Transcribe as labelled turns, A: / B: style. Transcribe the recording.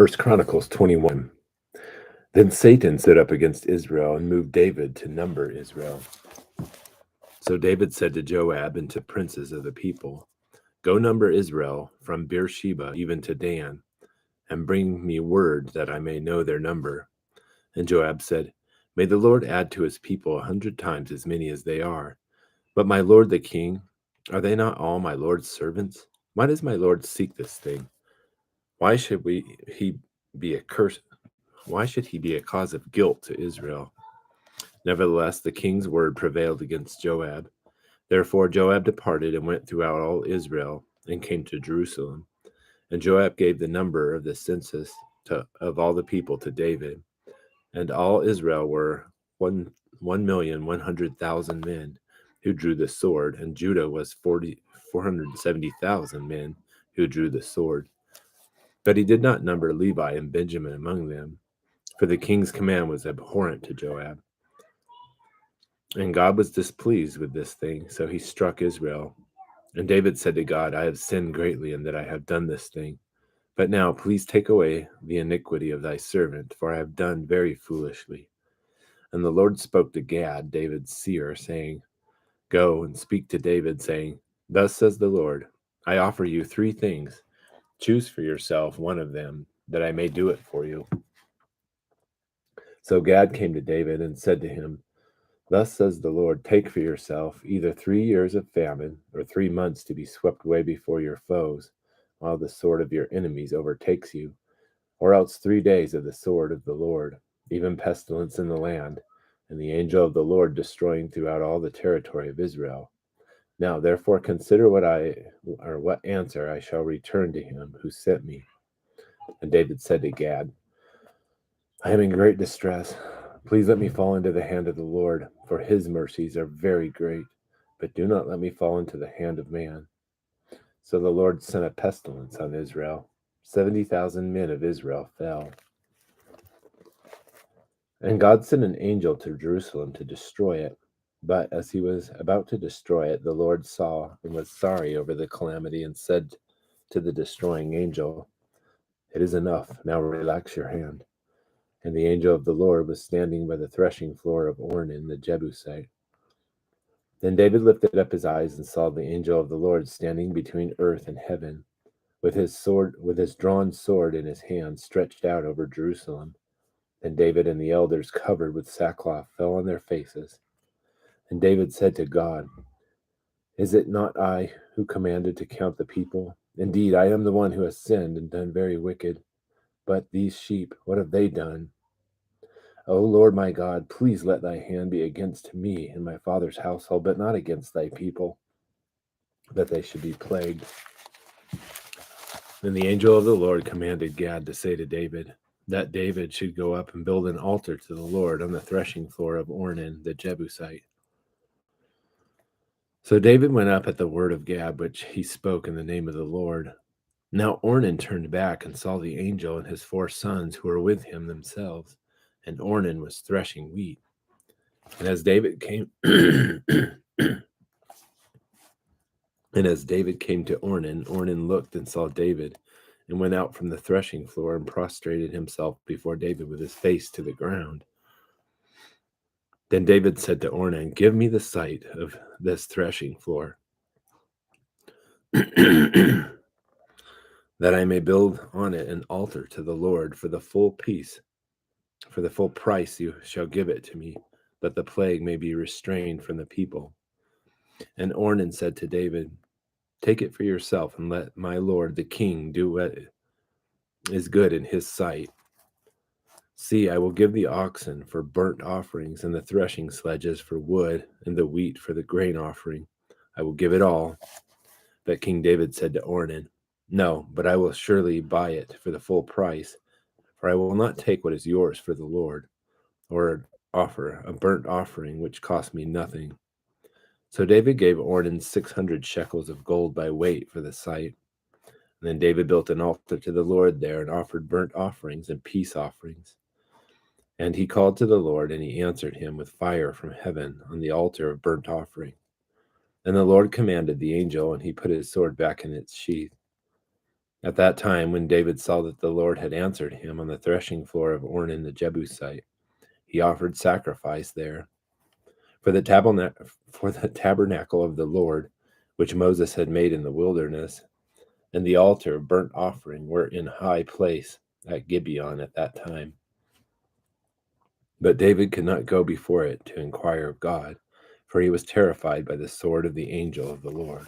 A: Chronicles 21. Then Satan stood up against Israel and moved David to number Israel. So David said to Joab and to princes of the people, "Go number Israel from Beersheba even to Dan, and bring me word that I may know their number." And Joab said, "May the Lord add to his people 100 times as many as they are. But my lord the king, are they not all my lord's servants? Why does my lord seek this thing? Why should he be a curse? Why should he be a cause of guilt to Israel?" Nevertheless, the king's word prevailed against Joab. Therefore Joab departed and went throughout all Israel and came to Jerusalem. And Joab gave the number of the census of all the people to David. And all Israel were 1,100,000 men who drew the sword, and Judah was 470,000 men who drew the sword. But he did not number Levi and Benjamin among them, for the king's command was abhorrent to Joab. And God was displeased with this thing, so he struck Israel. And David said to God, "I have sinned greatly in that I have done this thing. But now please take away the iniquity of thy servant, for I have done very foolishly." And the Lord spoke to Gad, David's seer, saying, "Go and speak to David, saying, Thus says the Lord, I offer you 3 things. Choose for yourself one of them, that I may do it for you." So Gad came to David and said to him, "Thus says the Lord, take for yourself either 3 years of famine or 3 months to be swept away before your foes, while the sword of your enemies overtakes you, or else 3 days of the sword of the Lord, even pestilence in the land, and the angel of the Lord destroying throughout all the territory of Israel. Now therefore consider what answer I shall return to him who sent me." And David said to Gad, "I am in great distress. Please let me fall into the hand of the Lord, for his mercies are very great, but do not let me fall into the hand of man." So the Lord sent a pestilence on Israel. 70,000 men of Israel fell. And God sent an angel to Jerusalem to destroy it. But as he was about to destroy it, the Lord saw and was sorry over the calamity and said to the destroying angel, "It is enough. Now relax your hand." And the angel of the Lord was standing by the threshing floor of Ornan the Jebusite. Then David lifted up his eyes and saw the angel of the Lord standing between earth and heaven, with his drawn sword in his hand, stretched out over Jerusalem. And David and the elders, covered with sackcloth, fell on their faces. And David said to God, "Is it not I who commanded to count the people? Indeed, I am the one who has sinned and done very wicked. But these sheep, what have they done? O Lord my God, please let thy hand be against me and my father's household, but not against thy people, that they should be plagued." Then the angel of the Lord commanded Gad to say to David, that David should go up and build an altar to the Lord on the threshing floor of Ornan the Jebusite. So David went up at the word of Gad, which he spoke in the name of the Lord. Now Ornan turned back and saw the angel and his 4 sons who were with him themselves, and Ornan was threshing wheat. And as David came to Ornan, Ornan looked and saw David, and went out from the threshing floor and prostrated himself before David with his face to the ground. Then David said to Ornan, "Give me the site of this threshing floor, that I may build on it an altar to the Lord for the full price you shall give it to me, that the plague may be restrained from the people." And Ornan said to David, "Take it for yourself, and let my lord the king do what is good in his sight. See, I will give the oxen for burnt offerings, and the threshing sledges for wood, and the wheat for the grain offering. I will give it all." But King David said to Ornan, "No, but I will surely buy it for the full price, for I will not take what is yours for the Lord, or offer a burnt offering which cost me nothing." So David gave Ornan 600 shekels of gold by weight for the site. And then David built an altar to the Lord there and offered burnt offerings and peace offerings. And he called to the Lord, and he answered him with fire from heaven on the altar of burnt offering. And the Lord commanded the angel, and he put his sword back in its sheath. At that time, when David saw that the Lord had answered him on the threshing floor of Ornan the Jebusite, he offered sacrifice there. For the tabernacle of the Lord, which Moses had made in the wilderness, and the altar of burnt offering were in high place at Gibeon at that time. But David could not go before it to inquire of God, for he was terrified by the sword of the angel of the Lord.